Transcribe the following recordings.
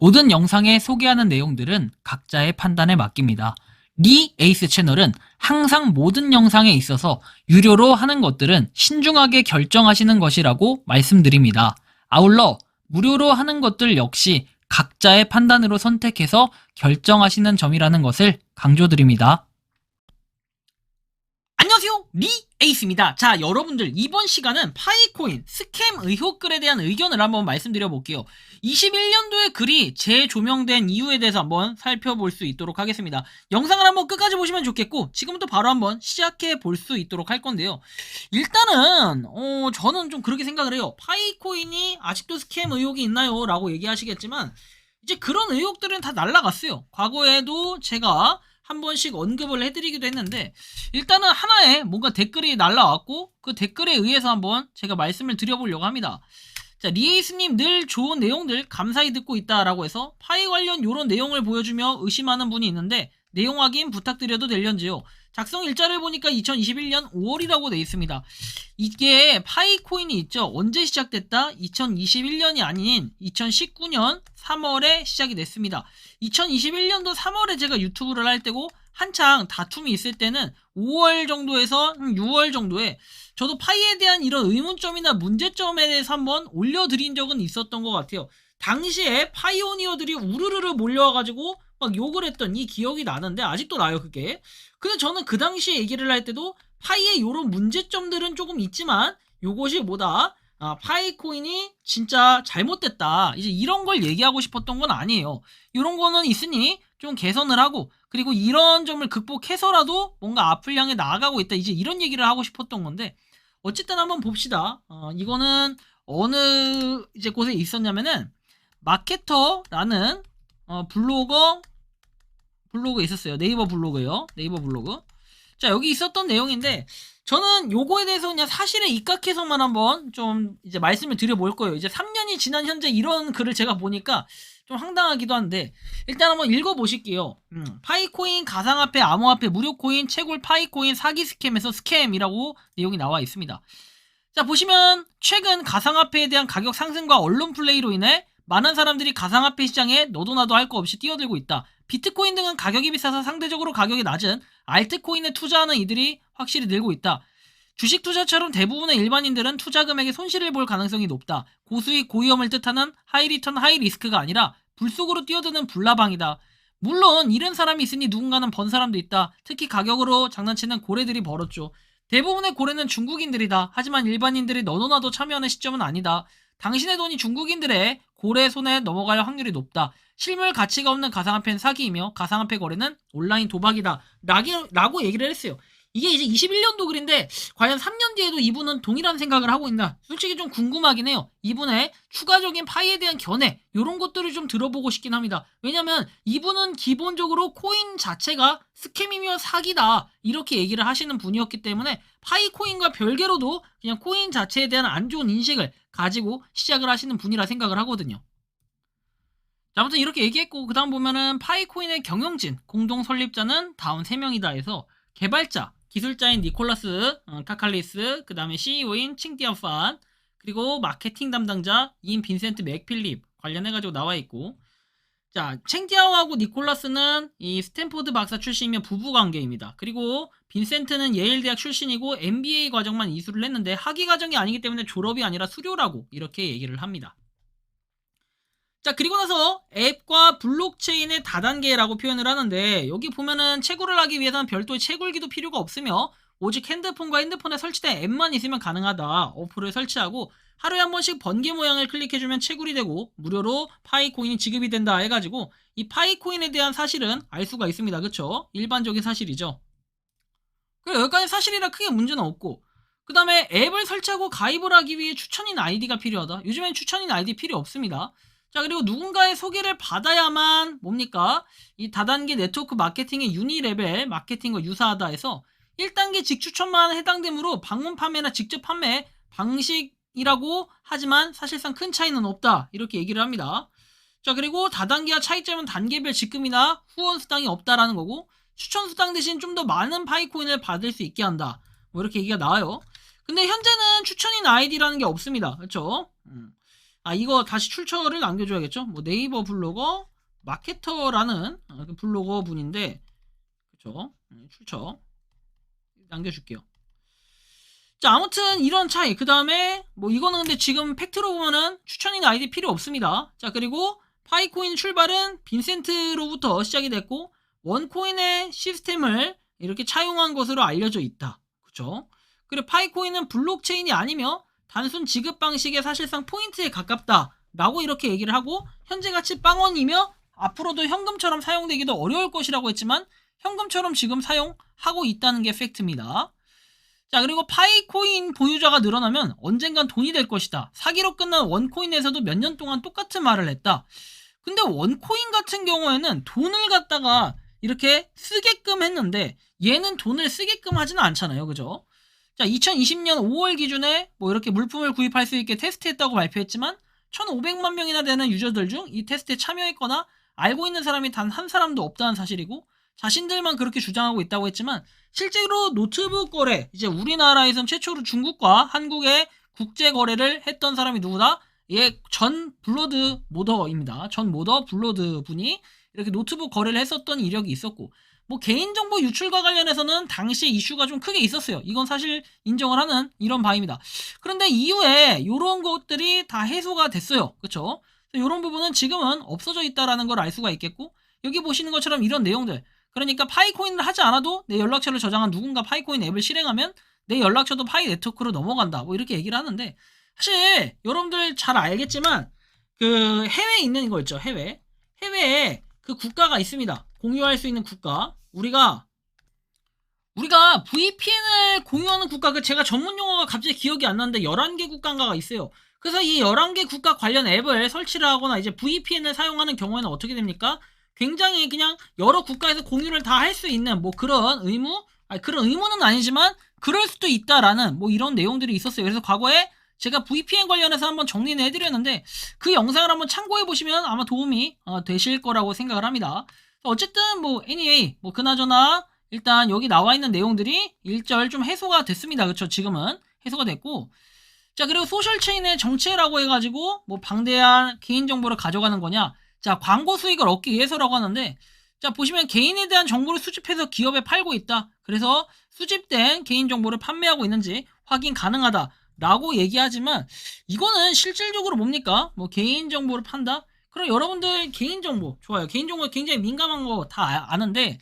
모든 영상에 소개하는 내용들은 각자의 판단에 맡깁니다. 리 에이스 채널은 항상 모든 영상에 있어서 유료로 하는 것들은 신중하게 결정하시는 것이라고 말씀드립니다. 아울러 무료로 하는 것들 역시 각자의 판단으로 선택해서 결정하시는 점이라는 것을 강조드립니다. 안녕하세요, 리 에이스입니다. 자, 여러분들 이번 시간은 파이코인 스캠 의혹글에 대한 의견을 한번 말씀드려 볼게요. 21년도에 글이 재조명된 이유에 대해서 한번 살펴볼 수 있도록 하겠습니다. 영상을 한번 끝까지 보시면 좋겠고, 지금부터 바로 한번 시작해 볼 수 있도록 할 건데요. 일단은 저는 좀 그렇게 생각을 해요. 파이코인이 아직도 스캠 의혹이 있나요? 라고 얘기하시겠지만, 이제 그런 의혹들은 다 날라갔어요. 과거에도 제가 한 번씩 언급을 해드리기도 했는데, 일단은 하나의 뭔가 댓글이 날라왔고, 그 댓글에 의해서 한번 제가 말씀을 드려보려고 합니다. 자, 리에이스님 늘 좋은 내용들 감사히 듣고 있다라고 해서 파이 관련 요런 내용을 보여주며 의심하는 분이 있는데, 내용 확인 부탁드려도 될련지요? 작성 일자를 보니까 2021년 5월이라고 돼 있습니다. 이게 파이코인이 있죠. 언제 시작됐다? 2021년이 아닌 2019년 3월에 시작이 됐습니다. 2021년도 3월에 제가 유튜브를 할 때고, 한창 다툼이 있을 때는 5월 정도에서 6월 정도에 저도 파이에 대한 이런 의문점이나 문제점에 대해서 한번 올려드린 적은 있었던 것 같아요. 당시에 파이오니어들이 우르르르 몰려와가지고 막 욕을 했던 이 기억이 나는데, 아직도 나요 그게. 근데 저는 그 당시에 얘기를 할 때도 파이의 요런 문제점들은 조금 있지만, 요것이 뭐다, 파이코인이 진짜 잘못됐다, 이제 이런 걸 얘기하고 싶었던 건 아니에요. 이런 거는 있으니 좀 개선을 하고, 그리고 이런 점을 극복해서라도 뭔가 앞을 향해 나아가고 있다, 이제 이런 얘기를 하고 싶었던 건데, 어쨌든 한번 봅시다. 이거는 어느 이제 곳에 있었냐면은 마케터라는 블로그 있었어요. 네이버 블로그요. 네이버 블로그. 자, 여기 있었던 내용인데, 저는 요거에 대해서 그냥 사실에 입각해서만 한번 좀 이제 말씀을 드려볼 거예요. 이제 3년이 지난 현재 이런 글을 제가 보니까 좀 황당하기도 한데, 일단 한번 읽어보실게요. 파이코인, 가상화폐, 암호화폐, 무료코인, 채굴, 파이코인, 사기 스캠에서 스캠이라고 내용이 나와 있습니다. 자, 보시면 최근 가상화폐에 대한 가격 상승과 언론 플레이로 인해 많은 사람들이 가상화폐 시장에 너도 나도 할 거 없이 뛰어들고 있다. 비트코인 등은 가격이 비싸서 상대적으로 가격이 낮은 알트코인에 투자하는 이들이 확실히 늘고 있다. 주식 투자처럼 대부분의 일반인들은 투자 금액에 손실을 볼 가능성이 높다. 고수익 고위험을 뜻하는 하이 리턴 하이 리스크가 아니라 불속으로 뛰어드는 불나방이다. 물론 잃은 사람이 있으니 누군가는 번 사람도 있다. 특히 가격으로 장난치는 고래들이 벌었죠. 대부분의 고래는 중국인들이다. 하지만 일반인들이 너도 나도 참여하는 시점은 아니다. 당신의 돈이 중국인들의 고래 손에 넘어갈 확률이 높다. 실물 가치가 없는 가상화폐는 사기이며 가상화폐 거래는 온라인 도박이다. 라고 얘기를 했어요. 이게 이제 21년도 글인데, 과연 3년 뒤에도 이분은 동일한 생각을 하고 있나? 솔직히 좀 궁금하긴 해요. 이분의 추가적인 파이에 대한 견해, 이런 것들을 좀 들어보고 싶긴 합니다. 왜냐면 이분은 기본적으로 코인 자체가 스캠이며 사기다, 이렇게 얘기를 하시는 분이었기 때문에 파이코인과 별개로도 그냥 코인 자체에 대한 안 좋은 인식을 가지고 시작을 하시는 분이라 생각을 하거든요. 자, 아무튼 이렇게 얘기했고, 그 다음 보면은 파이코인의 경영진 공동 설립자는 다음 3명이다 해서, 개발자, 기술자인 니콜라스 카칼리스, 그 다음에 CEO인 칭디아판, 그리고 마케팅 담당자 인 빈센트 맥필립 관련해가지고 나와있고, 자, 칭디아오하고 니콜라스는 이 스탠포드 박사 출신이며 부부관계입니다. 그리고 빈센트는 예일 대학 출신이고 MBA 과정만 이수를 했는데 학위 과정이 아니기 때문에 졸업이 아니라 수료라고 이렇게 얘기를 합니다. 자, 그리고 나서 앱과 블록체인의 다단계라고 표현을 하는데, 여기 보면은 채굴을 하기 위해서는 별도의 채굴기도 필요가 없으며 오직 핸드폰과 핸드폰에 설치된 앱만 있으면 가능하다. 어플을 설치하고 하루에 한 번씩 번개 모양을 클릭해주면 채굴이 되고 무료로 파이코인이 지급이 된다 해가지고, 이 파이코인에 대한 사실은 알 수가 있습니다. 그쵸? 일반적인 사실이죠. 그리고 여기까지 사실이라 크게 문제는 없고, 그 다음에 앱을 설치하고 가입을 하기 위해 추천인 아이디가 필요하다. 요즘엔 추천인 아이디 필요 없습니다. 자, 그리고 누군가의 소개를 받아야만 뭡니까? 이 다단계 네트워크 마케팅의 유니레벨 마케팅과 유사하다 해서 1단계 직추천만 해당되므로 방문 판매나 직접 판매 방식이라고 하지만 사실상 큰 차이는 없다, 이렇게 얘기를 합니다. 자, 그리고 다단계와 차이점은 단계별 직금이나 후원 수당이 없다라는 거고, 추천 수당 대신 좀 더 많은 파이코인을 받을 수 있게 한다, 뭐 이렇게 얘기가 나와요. 근데 현재는 추천인 아이디라는 게 없습니다. 그렇죠? 이거 다시 출처를 남겨줘야겠죠. 뭐 네이버 블로거 마케터라는 그 블로거 분인데, 그쵸? 출처 남겨줄게요. 자, 아무튼 이런 차이. 그 다음에 뭐 이거는 근데 지금 팩트로 보면은 추천인 아이디 필요 없습니다. 자, 그리고 파이코인 출발은 빈센트로부터 시작이 됐고 원코인의 시스템을 이렇게 차용한 것으로 알려져 있다. 그쵸? 그리고 파이코인은 블록체인이 아니며 단순 지급 방식의 사실상 포인트에 가깝다 라고 이렇게 얘기를 하고, 현재 가치 빵원이며 앞으로도 현금처럼 사용되기도 어려울 것이라고 했지만 현금처럼 지금 사용하고 있다는 게 팩트입니다. 자, 그리고 파이코인 보유자가 늘어나면 언젠간 돈이 될 것이다. 사기로 끝난 원코인에서도 몇 년 동안 똑같은 말을 했다. 근데 원코인 같은 경우에는 돈을 갖다가 이렇게 쓰게끔 했는데 얘는 돈을 쓰게끔 하지는 않잖아요. 그죠? 자, 2020년 5월 기준에 뭐 이렇게 물품을 구입할 수 있게 테스트했다고 발표했지만 1,500만 명이나 되는 유저들 중 이 테스트에 참여했거나 알고 있는 사람이 단 한 사람도 없다는 사실이고, 자신들만 그렇게 주장하고 있다고 했지만 실제로 노트북 거래, 이제 우리나라에선 최초로 중국과 한국의 국제 거래를 했던 사람이 누구다? 전 블러드 모더입니다. 전 모더 블러드 분이 이렇게 노트북 거래를 했었던 이력이 있었고, 뭐 개인정보 유출과 관련해서는 당시에 이슈가 좀 크게 있었어요. 이건 사실 인정을 하는 이런 바입니다. 그런데 이후에 이런 것들이 다 해소가 됐어요. 그쵸? 이런 부분은 지금은 없어져 있다라는 걸 알 수가 있겠고, 여기 보시는 것처럼 이런 내용들, 그러니까 파이코인을 하지 않아도 내 연락처를 저장한 누군가 파이코인 앱을 실행하면 내 연락처도 파이 네트워크로 넘어간다, 뭐 이렇게 얘기를 하는데, 사실 여러분들 잘 알겠지만 그 해외에 있는 거 있죠. 해외에 그 국가가 있습니다. 공유할 수 있는 국가. 우리가 VPN을 공유하는 국가, 그 제가 전문 용어가 갑자기 기억이 안 나는데 11개 국가가 있어요. 그래서 이 11개 국가 관련 앱을 설치를 하거나 이제 VPN을 사용하는 경우에는 어떻게 됩니까? 굉장히 그냥 여러 국가에서 공유를 다 할 수 있는 뭐 그런 그런 의무는 아니지만 그럴 수도 있다라는 뭐 이런 내용들이 있었어요. 그래서 과거에 제가 VPN 관련해서 한번 정리는 해드렸는데 그 영상을 한번 참고해 보시면 아마 도움이 되실 거라고 생각을 합니다. 어쨌든 뭐 anyway 뭐 그나저나 일단 여기 나와 있는 내용들이 일절 좀 해소가 됐습니다. 그쵸? 지금은 해소가 됐고, 자, 그리고 소셜체인의 정체라고 해가지고 뭐 방대한 개인정보를 가져가는 거냐, 자, 광고 수익을 얻기 위해서라고 하는데, 자, 보시면 개인에 대한 정보를 수집해서 기업에 팔고 있다. 그래서 수집된 개인정보를 판매하고 있는지 확인 가능하다 라고 얘기하지만, 이거는 실질적으로 뭡니까? 뭐 개인정보를 판다? 그럼 여러분들 개인정보 좋아요. 개인정보 굉장히 민감한 거 다 아는데,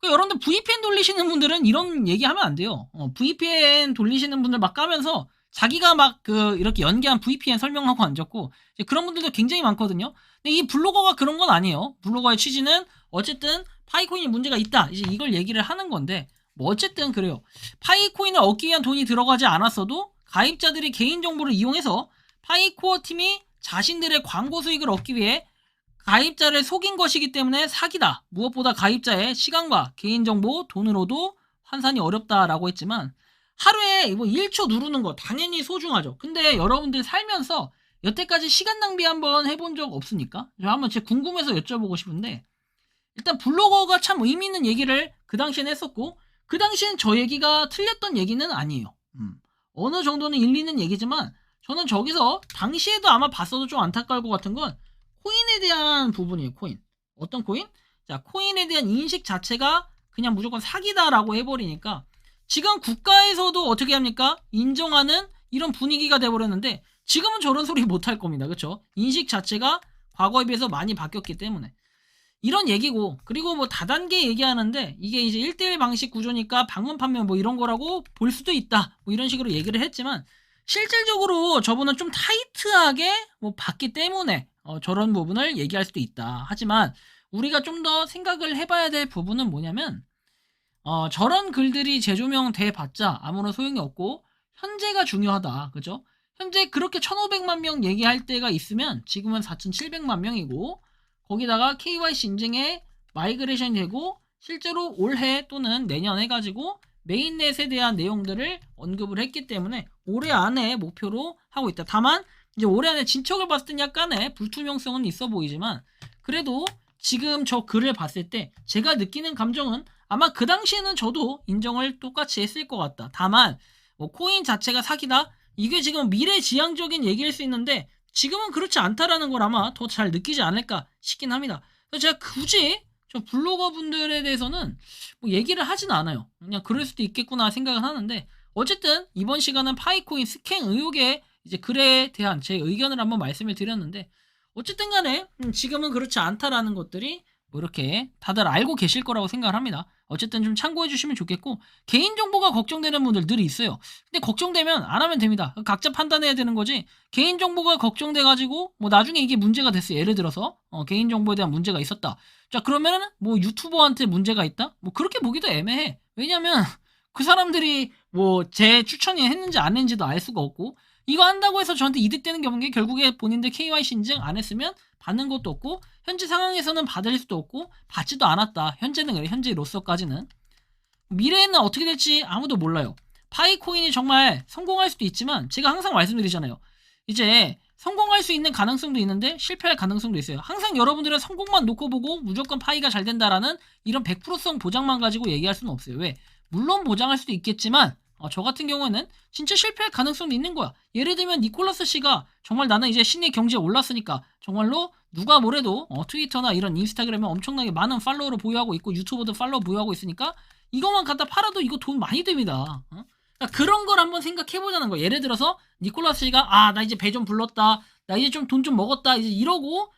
여러분들 VPN 돌리시는 분들은 이런 얘기하면 안 돼요. VPN 돌리시는 분들 막 까면서 자기가 막 이렇게 연계한 VPN 설명하고 앉았고, 그런 분들도 굉장히 많거든요. 근데 이 블로거가 그런 건 아니에요. 블로거의 취지는 어쨌든 파이코인이 문제가 있다, 이제 이걸 얘기를 하는 건데, 뭐 어쨌든 그래요. 파이코인을 얻기 위한 돈이 들어가지 않았어도 가입자들이 개인정보를 이용해서 파이코어 팀이 자신들의 광고 수익을 얻기 위해 가입자를 속인 것이기 때문에 사기다. 무엇보다 가입자의 시간과 개인정보, 돈으로도 환산이 어렵다라고 했지만, 하루에 뭐 1초 누르는 거 당연히 소중하죠. 근데 여러분들 살면서 여태까지 시간 낭비 한번 해본 적 없습니까? 저 한번 제가 궁금해서 여쭤보고 싶은데, 일단 블로거가 참 의미 있는 얘기를 그 당시엔 했었고, 그 당시엔 저 얘기가 틀렸던 얘기는 아니에요. 어느 정도는 일리는 얘기지만, 저는 저기서 당시에도 아마 봤어도 좀 안타까울 것 같은 건 코인에 대한 부분이에요. 코인. 어떤 코인? 자, 코인에 대한 인식 자체가 그냥 무조건 사기다라고 해버리니까 지금 국가에서도 어떻게 합니까? 인정하는 이런 분위기가 돼버렸는데, 지금은 저런 소리 못할 겁니다. 그쵸? 인식 자체가 과거에 비해서 많이 바뀌었기 때문에 이런 얘기고, 그리고 뭐 다단계 얘기하는데 이게 이제 1대1 방식 구조니까 방문 판매 뭐 이런 거라고 볼 수도 있다, 뭐 이런 식으로 얘기를 했지만, 실질적으로 저분은 좀 타이트하게 뭐 봤기 때문에 저런 부분을 얘기할 수도 있다. 하지만 우리가 좀 더 생각을 해봐야 될 부분은 뭐냐면, 저런 글들이 재조명 돼봤자 아무런 소용이 없고 현재가 중요하다. 그죠? 현재 그렇게 1,500만 명 얘기할 때가 있으면 지금은 4,700만 명이고, 거기다가 KYC 인증에 마이그레이션이 되고 실제로 올해 또는 내년 해가지고 메인넷에 대한 내용들을 언급을 했기 때문에 올해 안에 목표로 하고 있다. 다만 이제 올해 안에 진척을 봤을 땐 약간의 불투명성은 있어 보이지만, 그래도 지금 저 글을 봤을 때 제가 느끼는 감정은 아마 그 당시에는 저도 인정을 똑같이 했을 것 같다. 다만 뭐 코인 자체가 사기다, 이게 지금 미래지향적인 얘기일 수 있는데 지금은 그렇지 않다라는 걸 아마 더 잘 느끼지 않을까 싶긴 합니다. 그래서 제가 굳이 저 블로거 분들에 대해서는 뭐 얘기를 하진 않아요. 그냥 그럴 수도 있겠구나 생각은 하는데, 어쨌든 이번 시간은 파이코인 스캔 의혹의 이제 글에 대한 제 의견을 한번 말씀을 드렸는데, 어쨌든 간에 지금은 그렇지 않다라는 것들이 뭐 이렇게 다들 알고 계실 거라고 생각을 합니다. 어쨌든 좀 참고해 주시면 좋겠고, 개인정보가 걱정되는 분들 늘 있어요. 근데 걱정되면 안 하면 됩니다. 각자 판단해야 되는 거지, 개인정보가 걱정돼가지고 뭐 나중에 이게 문제가 됐어요. 예를 들어서 개인정보에 대한 문제가 있었다. 자, 그러면은 뭐 유튜버한테 문제가 있다? 뭐 그렇게 보기도 애매해. 왜냐면 그 사람들이 뭐 제 추천이 했는지 안 했는지도 알 수가 없고, 이거 한다고 해서 저한테 이득되는 게 없는 게, 결국에 본인들 KYC 인증 안 했으면 받는 것도 없고, 현재 상황에서는 받을 수도 없고 받지도 않았다. 현재는 그래. 현재로서까지는. 미래에는 어떻게 될지 아무도 몰라요. 파이코인이 정말 성공할 수도 있지만, 제가 항상 말씀드리잖아요. 이제 성공할 수 있는 가능성도 있는데 실패할 가능성도 있어요. 항상 여러분들은 성공만 놓고 보고 무조건 파이가 잘 된다라는 이런 100%성 보장만 가지고 얘기할 수는 없어요. 왜? 물론 보장할 수도 있겠지만, 저 같은 경우에는 진짜 실패할 가능성도 있는 거야. 예를 들면 니콜라스 씨가 정말 나는 이제 신의 경지에 올랐으니까 정말로 누가 뭐래도 트위터나 이런 인스타그램에 엄청나게 많은 팔로워를 보유하고 있고, 유튜버도 팔로워 보유하고 있으니까 이것만 갖다 팔아도 이거 돈 많이 됩니다. 그러니까 그런 걸 한번 생각해보자는 거예요. 예를 들어서 니콜라스 씨가 나 이제 배 좀 불렀다, 나 이제 좀 돈 좀 먹었다, 이제 이러고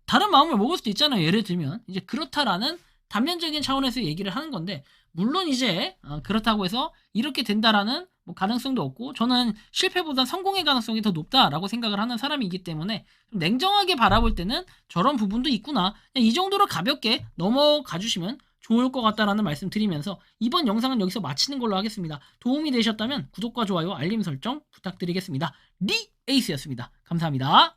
다른 마음을 먹을 수도 있잖아요. 예를 들면 이제 그렇다라는 단면적인 차원에서 얘기를 하는 건데, 물론 이제 그렇다고 해서 이렇게 된다라는 뭐 가능성도 없고, 저는 실패보다 성공의 가능성이 더 높다라고 생각을 하는 사람이기 때문에 좀 냉정하게 바라볼 때는 저런 부분도 있구나, 그냥 이 정도로 가볍게 넘어가 주시면 좋을 것 같다라는 말씀 드리면서 이번 영상은 여기서 마치는 걸로 하겠습니다. 도움이 되셨다면 구독과 좋아요, 알림 설정 부탁드리겠습니다. 리에이스였습니다. 감사합니다.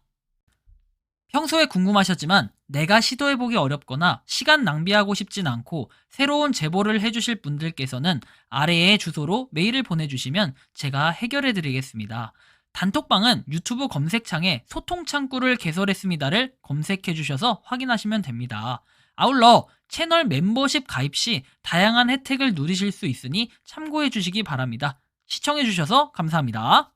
평소에 궁금하셨지만 내가 시도해보기 어렵거나 시간 낭비하고 싶진 않고 새로운 제보를 해주실 분들께서는 아래의 주소로 메일을 보내주시면 제가 해결해드리겠습니다. 단톡방은 유튜브 검색창에 소통창구를 개설했습니다를 검색해주셔서 확인하시면 됩니다. 아울러 채널 멤버십 가입 시 다양한 혜택을 누리실 수 있으니 참고해주시기 바랍니다. 시청해주셔서 감사합니다.